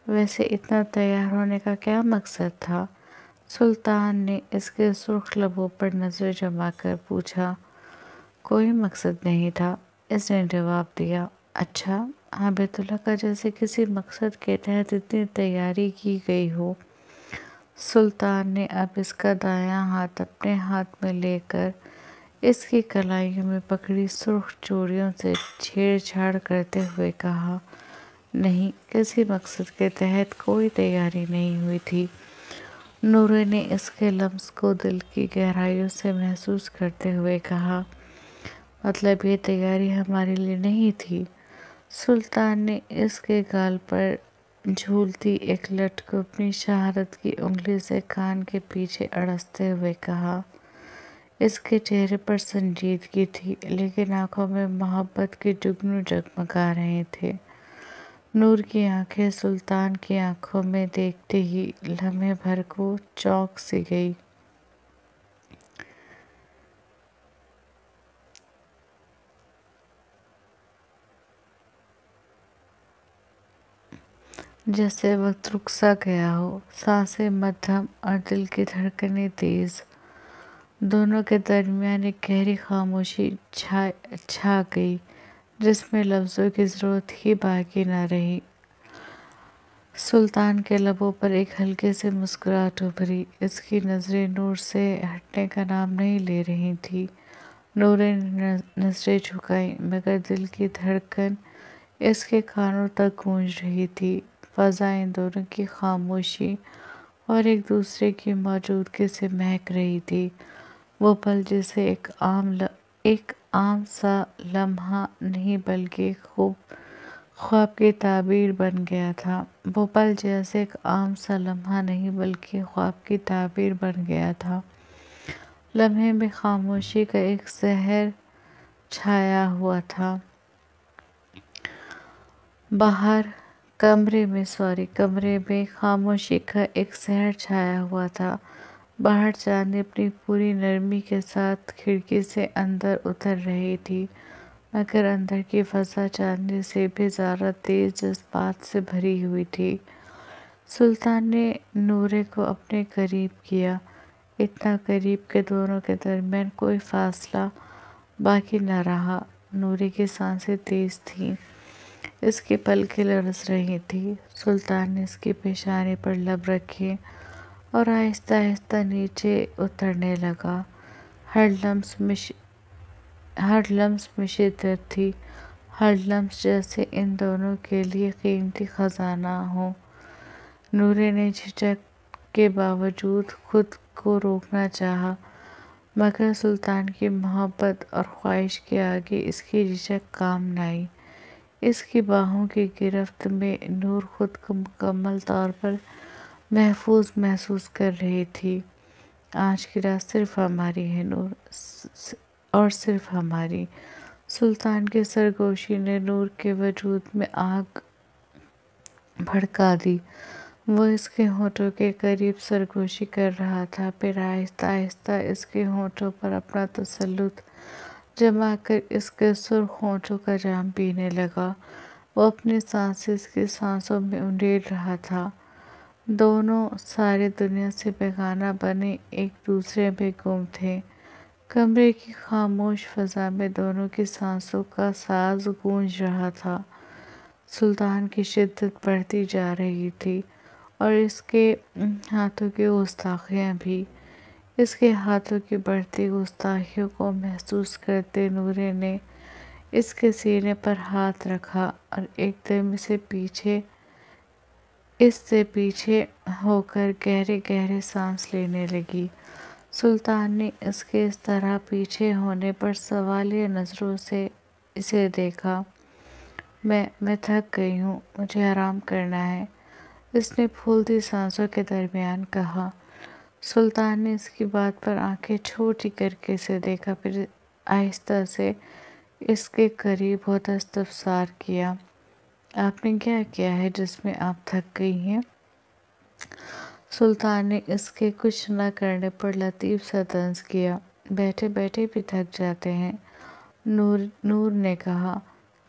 ویسے اتنا تیار ہونے کا کیا مقصد تھا؟ سلطان نے اس کے سرخ لبوں پر نظر جما کر پوچھا۔ کوئی مقصد نہیں تھا، اس نے جواب دیا۔ اچھا، ہمیں تو لگا جیسے کسی مقصد کے تحت اتنی تیاری کی گئی ہو۔ سلطان نے اب اس کا دایاں ہاتھ اپنے ہاتھ میں لے کر اس کی کلائیوں میں پکڑی سرخ چوڑیوں سے چھیڑ چھاڑ کرتے ہوئے کہا، نہیں، کسی مقصد کے تحت کوئی تیاری نہیں ہوئی تھی۔ نورے نے اس کے لمس کو دل کی گہرائیوں سے محسوس کرتے ہوئے کہا، مطلب یہ تیاری ہمارے لیے نہیں تھی؟ سلطان نے اس کے گال پر جھولتی ایک لٹ کو اپنی شہادت کی انگلی سے کان کے پیچھے اڑستے ہوئے کہا۔ اس کے چہرے پر سنجیدگی تھی، لیکن آنکھوں میں محبت کے جگنو جگمگا رہے تھے۔ نور کی آنکھیں سلطان کی آنکھوں میں دیکھتے ہی لمحے بھر کو چونک سی گئی۔ جیسے وقت رک سا گیا ہو، سانسیں مدھم اور دل کی دھڑکنیں تیز۔ دونوں کے درمیان ایک گہری خاموشی چھا گئی، جس میں لفظوں کی ضرورت ہی باقی نہ رہی۔ سلطان کے لبوں پر ایک ہلکے سے مسکراہٹ ابھری۔ اس کی نظریں نور سے ہٹنے کا نام نہیں لے رہی تھیں۔ نور نے نظریں جھکائیں مگر دل کی دھڑکن اس کے کانوں تک گونج رہی تھی۔ فضا ان دونوں کی خاموشی اور ایک دوسرے کی موجودگی سے مہک رہی تھی۔ وہ پل جسے ایک عام سا لمحہ نہیں بلکہ ایک خواب کی تعبیر بن گیا تھا۔ وہ پل جیسے ایک عام سا لمحہ نہیں بلکہ خواب کی تعبیر بن گیا تھا۔ لمحے میں خاموشی کا ایک سحر چھایا ہوا تھا۔ کمرے میں خاموشی کا ایک سحر چھایا ہوا تھا۔ باہر چاندنی اپنی پوری نرمی کے ساتھ کھڑکی سے اندر اتر رہی تھی مگر اندر کی فضا چاندنی سے بھی زیادہ تیز جذبات سے بھری ہوئی تھی۔ سلطان نے نورے کو اپنے قریب کیا، اتنا قریب کہ دونوں کے درمیان کوئی فاصلہ باقی نہ رہا۔ نورے کی سانسیں تیز تھیں، اس کی پلکیں لرز رہی تھیں۔ سلطان نے اس کی پیشانی پر لب رکھے اور آہستہ آہستہ نیچے اترنے لگا۔ ہر لمس میں شدت تھی، ہر لمس جیسے ان دونوں کے لیے قیمتی خزانہ ہو۔ نورے نے جھجک کے باوجود خود کو روکنا چاہا مگر سلطان کی محبت اور خواہش کے آگے اس کی جھجک کام نہ آئی۔ اس کی باہوں کی گرفت میں نور خود کو مکمل طور پر محفوظ محسوس کر رہی تھی۔ آج کی رات صرف ہماری ہے نور، اور صرف ہماری۔ سلطان کی سرگوشی نے نور کے وجود میں آگ بھڑکا دی۔ وہ اس کے ہونٹوں کے قریب سرگوشی کر رہا تھا، پھر آہستہ آہستہ اس کے ہونٹوں پر اپنا تسلط جما کر اس کے سرخ ہونٹوں کا جام پینے لگا۔ وہ اپنی سانسیں اس کی سانسوں میں انڈیل رہا تھا۔ دونوں ساری دنیا سے بیگانہ بنے ایک دوسرے میں گم تھے۔ کمرے کی خاموش فضا میں دونوں کی سانسوں کا ساز گونج رہا تھا۔ سلطان کی شدت بڑھتی جا رہی تھی اور اس کے ہاتھوں کی گستاخیاں بھی۔ اس کے ہاتھوں کی بڑھتی گستاخیوں کو محسوس کرتے نورے نے اس کے سینے پر ہاتھ رکھا اور ایک دم اس سے پیچھے ہو کر گہرے گہرے سانس لینے لگی۔ سلطان نے اس کے اس طرح پیچھے ہونے پر سوالیہ نظروں سے اسے دیکھا۔ میں تھک گئی ہوں، مجھے آرام کرنا ہے، اس نے پھولتی سانسوں کے درمیان کہا۔ سلطان نے اس کی بات پر آنکھیں چھوٹی کر کے اسے دیکھا، پھر آہستہ سے اس کے قریب ہوتا استفسار کیا، آپ نے کیا کیا ہے جس میں آپ تھک گئی ہیں؟ سلطان نے اس کے کچھ نہ کرنے پر لطیف سا طنز کیا، بیٹھے بیٹھے بھی تھک جاتے ہیں۔ نور نے کہا،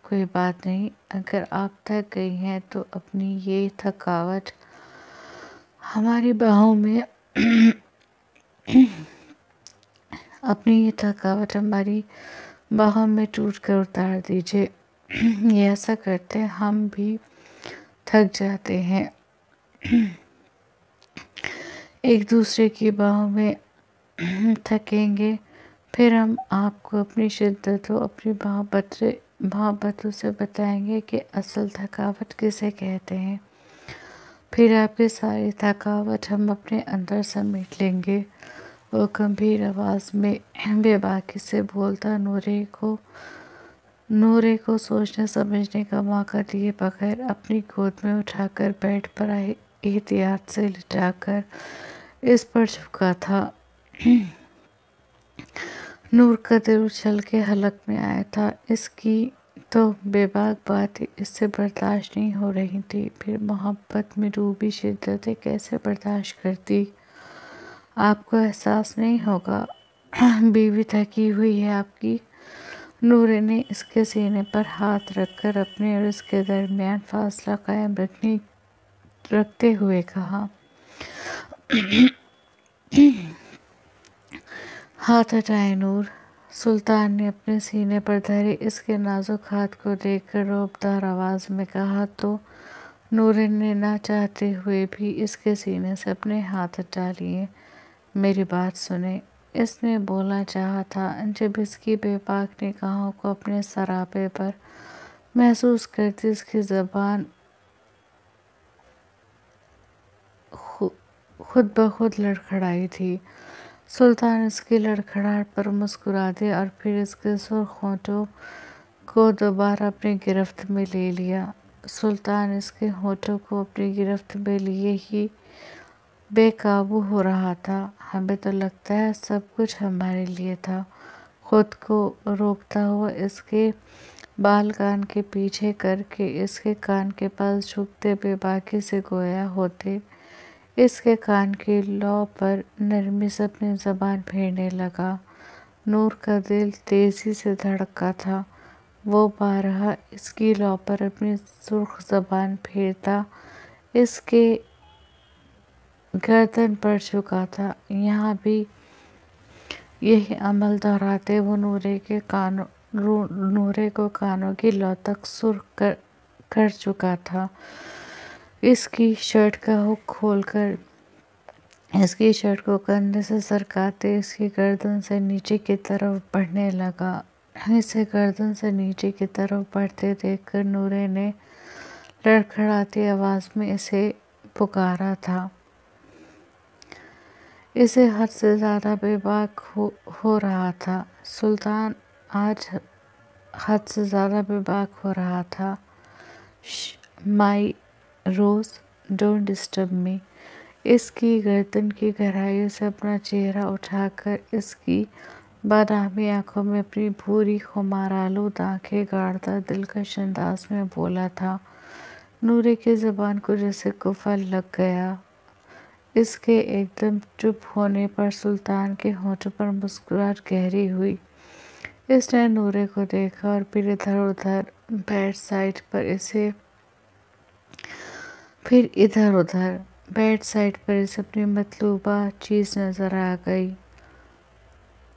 کوئی بات نہیں، اگر آپ تھک گئی ہیں تو اپنی یہ تھکاوٹ ہماری باہوں میں ٹوٹ کر اتار دیجیے، یہ ایسا کرتے ہم بھی تھک جاتے ہیں۔ ایک دوسرے کی باہوں میں تھکیں گے، پھر ہم آپ کو اپنی شدت و اپنی محبتوں سے بتائیں گے کہ اصل تھکاوٹ کسے کہتے ہیں۔ پھر آپ کی ساری تھکاوٹ ہم اپنے اندر سمیٹ لیں گے۔ وہ گمبھیر آواز میں بے باکی سے بولتا نورے کو سوچنے سمجھنے کا موقع دیے بغیر اپنی گود میں اٹھا کر بیڈ پر احتیاط سے لٹا کر اس پر جھکا تھا۔ نور کا دل اچھل کے حلق میں آیا تھا۔ اس کی تو بے باک باتیں اس سے برداشت نہیں ہو رہی تھی، پھر محبت میں ڈوبی شدتیں کیسے برداشت کرتی؟ آپ کو احساس نہیں ہوگا، بیوی تھکی ہوئی ہے آپ کی۔ نورے نے اس کے سینے پر ہاتھ رکھ کر اپنے اور اس کے درمیان فاصلہ قائم رکھتے ہوئے کہا۔ ہاتھ ہٹائیں نور، سلطان نے اپنے سینے پر دھرے اس کے نازک ہاتھ کو دیکھ کر رعب دار آواز میں کہا، تو نورین نے نہ چاہتے ہوئے بھی اس کے سینے سے اپنے ہاتھ ہٹا لیے۔ میری بات سنیں، اس نے بولنا چاہا تھا جب اس کی بے باک نگاہوں کو اپنے سراپے پر محسوس کرتی اس کی زبان خود بخود لڑکھڑائی تھی۔ سلطان اس کی لڑکھڑاہٹ پر مسکرا دیا اور پھر اس کے سرخ ہونٹوں کو دوبارہ اپنی گرفت میں لے لیا۔ سلطان اس کے ہونٹوں کو اپنی گرفت میں لیے ہی بے قابو ہو رہا تھا۔ ہمیں تو لگتا ہے سب کچھ ہمارے لیے تھا۔ خود کو روکتا ہوا اس کے بال کان کے پیچھے کر کے اس کے کان کے پاس جھکتے بے باکی سے گویا ہوتے اس کے کان کی لو پر نرمی سے اپنی زبان پھیرنے لگا۔ نور کا دل تیزی سے دھڑکا تھا۔ وہ بارہا اس کی لو پر اپنی سرخ زبان پھیرتا اس کے گردن پر جھکا تھا۔ یہاں بھی یہی عمل دہراتے وہ نورے کو کانوں کی لو تک سرخ کر چکا تھا۔ اس کی شرٹ کا ہک کھول کر اس کی شرٹ کو کندھے سے سرکاتے اس کی گردن سے نیچے کی طرف بڑھنے لگا۔ اسے گردن سے نیچے کی طرف بڑھتے دیکھ کر نورے نے لڑکھڑاتی آواز میں اسے پکارا تھا۔ اسے حد سے زیادہ بے باک ہو رہا تھا۔ سلطان آج حد سے زیادہ بے باک ہو رہا تھا۔ مائی روز، ڈونٹ ڈسٹرب می۔ اس کی گردن کی گہرائیوں سے اپنا چہرہ اٹھا کر اس کی بادامی آنکھوں میں اپنی بھوری خمارآلود آنکھیں گاڑتا دلکش انداز میں بولا تھا۔ نورے کی زبان کو جیسے قفل لگ گیا۔ اس کے ایک دم چپ ہونے پر سلطان کے ہونٹوں پر مسکراہٹ گہری ہوئی۔ اس نے نورے کو دیکھا اور پھر ادھر ادھر بیڈ سائڈ پر اسے اپنی مطلوبہ چیز نظر آ گئی۔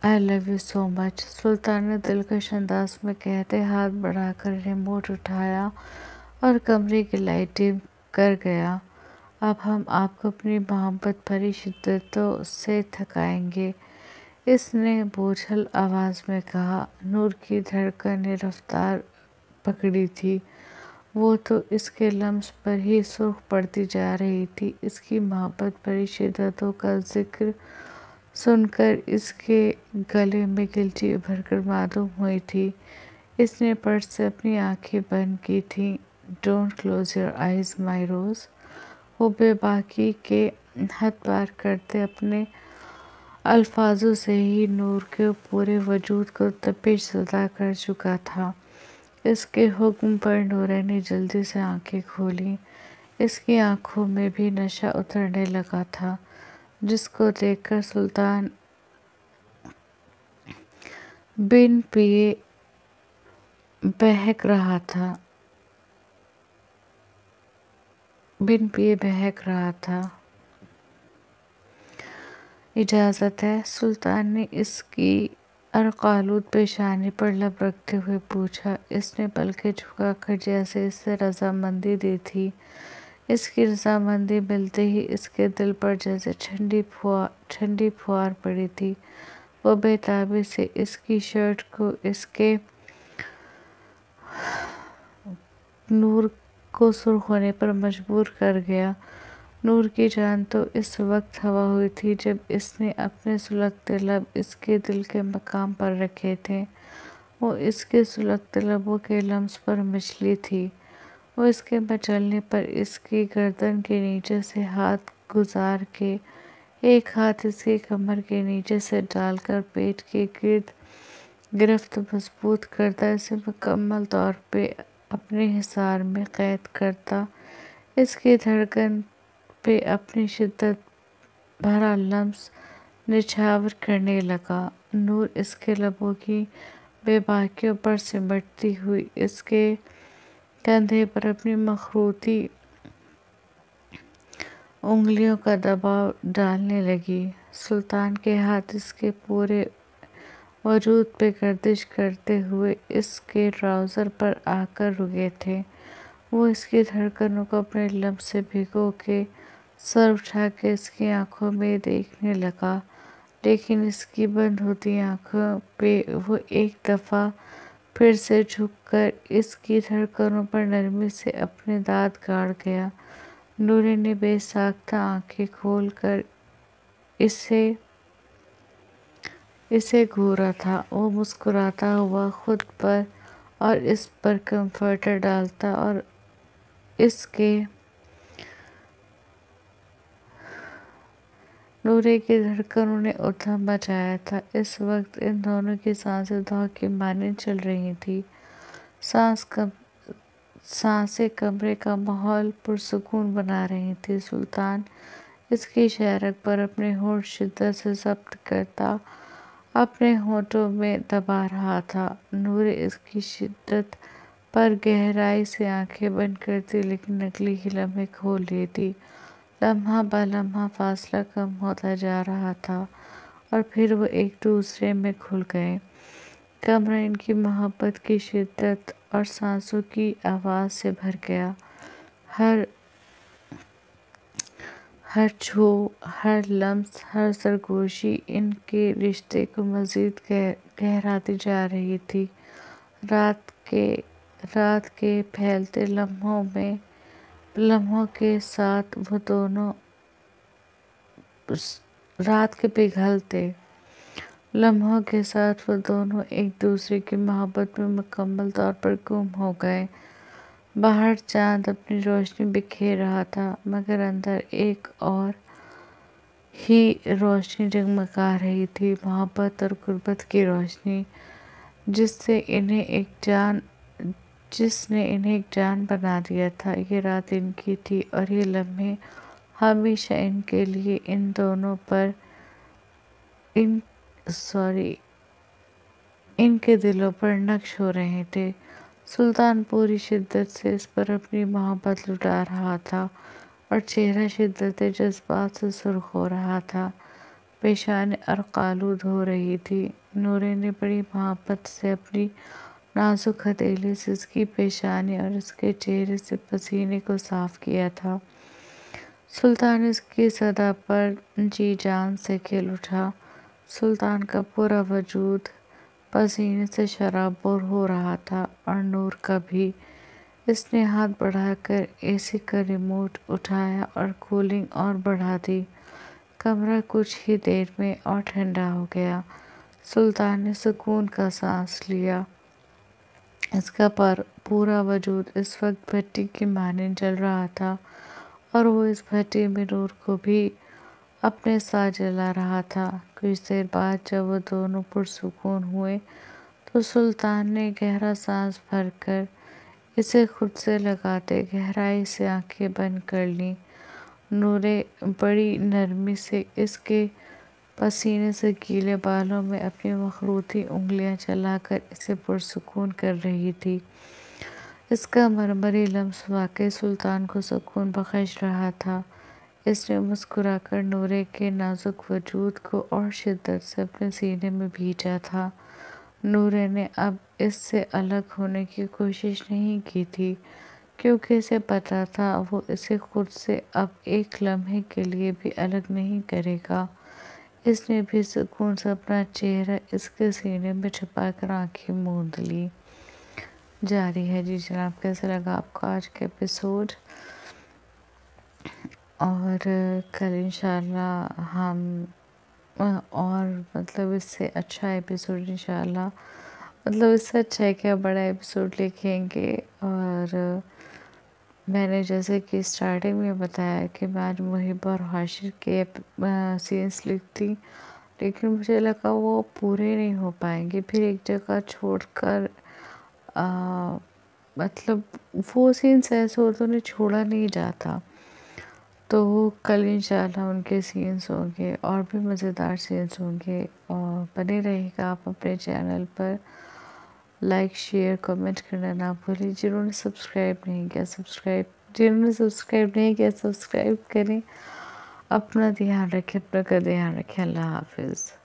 I love you so much۔ سلطان نے دلکش انداز میں کہتے ہاتھ بڑھا کر ریموٹ اٹھایا اور کمرے کی لائٹ ڈم کر گیا۔ اب ہم آپ کو اپنی محبت بھری شدتوں سے تھکائیں گے، اس نے بوجھل آواز میں کہا۔ نور کی دھڑکن نے رفتار پکڑی تھی۔ وہ تو اس کے لمس پر ہی سرخ پڑتی جا رہی تھی۔ اس کی محبت بھری شدتوں کا ذکر سن کر اس کے گلے میں گلٹی ابھر کر معلوم ہوئی تھی۔ اس نے پٹ سے اپنی آنکھیں بند کی تھیں۔ ڈونٹ کلوز یور آئیز مائی روز۔ وہ بے باکی کے حد پار کرتے اپنے الفاظوں سے ہی نور کے پورے وجود کو تپش زدہ کر چکا تھا۔ اس کے حکم پر نورے نے جلدی سے آنکھیں کھولیں۔ اس کی آنکھوں میں بھی نشہ اترنے لگا تھا، جس کو دیکھ کر سلطان بن پیے بہک رہا تھا۔ اجازت ہے؟ سلطان نے اس کی عرق-آلود پیشانی پر لب رکھتے ہوئے پوچھا۔ اس نے پلکیں جھکا کر جیسے اس سے رضامندی دی تھی۔ اس کی رضامندی ملتے ہی اس کے دل پر جیسے ٹھنڈی پھوار پڑی تھی۔ وہ بے تابی سے اس کی شرٹ کو اس کے نور کو سرخ ہونے پر مجبور کر گیا۔ نور کی جان تو اس وقت ہوا ہوئی تھی جب اس نے اپنے سلگتے لب اس کے دل کے مقام پر رکھے تھے۔ وہ اس کے سلگتے لبوں کے لمس پر مچلی تھی۔ وہ اس کے مچلنے پر اس کی گردن کے نیچے سے ہاتھ گزار کے ایک ہاتھ اس کی کمر کے نیچے سے ڈال کر پیٹ کے گرد گرفت مضبوط کرتا اسے مکمل طور پہ اپنے حصار میں قید کرتا اس کی دھڑکن پہ اپنی شدت بھرا لمس نچھاور کرنے لگا۔ نور اس کے لبوں کی بے باکیوں پر سمٹتی ہوئی اس کے کندھے پر اپنی مخروطی انگلیوں کا دباؤ ڈالنے لگی۔ سلطان کے ہاتھ اس کے پورے وجود پہ گردش کرتے ہوئے اس کے ٹراؤزر پر آ کر رکے تھے۔ وہ اس کی دھڑکنوں کو اپنے لمس سے بھگو کے سر اٹھا کے اس کی آنکھوں میں دیکھنے لگا، لیکن اس کی بند ہوتی آنکھوں پہ وہ ایک دفعہ پھر سے جھک کر اس کی دھڑکنوں پر نرمی سے اپنے دانت گاڑ گیا۔ نورے نے بے ساختہ آنکھیں کھول کر اسے گھورا تھا۔ وہ مسکراتا ہوا خود پر اور اس پر کمفرٹر ڈالتا اور اس کے نورے کی دھڑکنوں نے ادھم مچایا تھا۔ اس وقت ان دونوں کی سانسیں دھوک کی مانند چل رہی تھیں۔ سانسیں کمرے کا ماحول پرسکون بنا رہی تھیں۔ سلطان اس کی شہرگ پر اپنے ہونٹ شدت سے ضبط کرتا اپنے ہونٹوں میں دبا رہا تھا۔ نورے اس کی شدت پر گہرائی سے آنکھیں بند کرتی لیکن اگلے ہی لمحے کھول لیتی۔ لمحہ بہ لمحہ فاصلہ کم ہوتا جا رہا تھا اور پھر وہ ایک دوسرے میں گھل گئے۔ کمرہ ان کی محبت کی شدت اور سانسوں کی آواز سے بھر گیا۔ ہر چھو، ہر لمس، ہر سرگوشی ان کے رشتے کو مزید گہراتی جا رہی تھی۔ رات کے پھیلتے لمحوں کے ساتھ وہ دونوں ایک دوسرے کی محبت میں مکمل طور پر گم ہو گئے۔ باہر چاند اپنی روشنی بکھیر رہا تھا مگر اندر ایک اور ہی روشنی جگمگا رہی تھی، محبت اور قربت کی روشنی، جس نے انہیں ایک جان بنا دیا تھا۔ یہ رات ان کی تھی اور یہ لمحے ہمیشہ ان کے لیے ان دونوں پر ان کے دلوں پر نقش ہو رہے تھے۔ سلطان پوری شدت سے اس پر اپنی محبت لٹا رہا تھا اور چہرہ شدت جذبات سے سرخ ہو رہا تھا، پیشانیں عرق آلود ہو رہی تھی۔ نورے نے بڑی محبت سے اپنی نازک ہتھیلی سے اس کی پیشانی اور اس کے چہرے سے پسینے کو صاف کیا تھا۔ سلطان اس کی صدا پر جی جان سے کھل اٹھا۔ سلطان کا پورا وجود پسینے سے شرابور ہو رہا تھا اور نور کا بھی۔ اس نے ہاتھ بڑھا کر اے سی کا ریموٹ اٹھایا اور کولنگ اور بڑھا دی۔ کمرہ کچھ ہی دیر میں اور ٹھنڈا ہو گیا۔ سلطان نے سکون کا سانس لیا۔ اس کا پورا وجود اس وقت بھٹی کی مانند جل رہا تھا اور وہ اس بھٹی میں نور کو بھی اپنے ساتھ جلا رہا تھا۔ کچھ دیر بعد جب وہ دونوں پرسکون ہوئے تو سلطان نے گہرا سانس بھر کر اسے خود سے لگاتے گہرائی سے آنکھیں بند کر لیں۔ نورے بڑی نرمی سے اس کے پسینے سے گیلے بالوں میں اپنی مخروطی انگلیاں چلا کر اسے پرسکون کر رہی تھی۔ اس کا مرمری لمس واقعی سلطان کو سکون بخش رہا تھا۔ اس نے مسکرا کر نورے کے نازک وجود کو اور شدت سے اپنے سینے میں بھینچا تھا۔ نورے نے اب اس سے الگ ہونے کی کوشش نہیں کی تھی کیونکہ اسے پتہ تھا وہ اسے خود سے اب ایک لمحے کے لیے بھی الگ نہیں کرے گا۔ اس نے بھی سکون سے اپنا چہرہ اس کے سینے میں چھپا کر آنکھیں موند لی۔ جاری ہے جی جناب، کیسا لگا آپ کو آج کا ایپیسوڈ؟ اور کل انشاءاللہ ہم اور اس سے اچھا ایپیسوڈ انشاءاللہ اس سے اچھا ہے کہ بڑا ایپیسوڈ لکھیں گے۔ اور میں نے جیسے کہ سٹارٹنگ میں بتایا کہ میں آج محب اور حاشر کے سینس لکھتی، لیکن مجھے لگا وہ پورے نہیں ہو پائیں گے، پھر ایک جگہ چھوڑ کر وہ سینس ایسے ہوتے انہیں چھوڑا نہیں جاتا، تو کل انشاءاللہ ان کے سینس ہوں گے اور بھی مزیدار سینس ہوں گے۔ اور بنے رہے گا آپ اپنے چینل پر، لائک شیئر کمنٹ کرنا نہ بھولیں۔ جنہوں نے سبسکرائب نہیں کیا سبسکرائب کریں۔ اپنا دھیان رکھیں، اپنا کا دھیان رکھیں۔ اللہ حافظ۔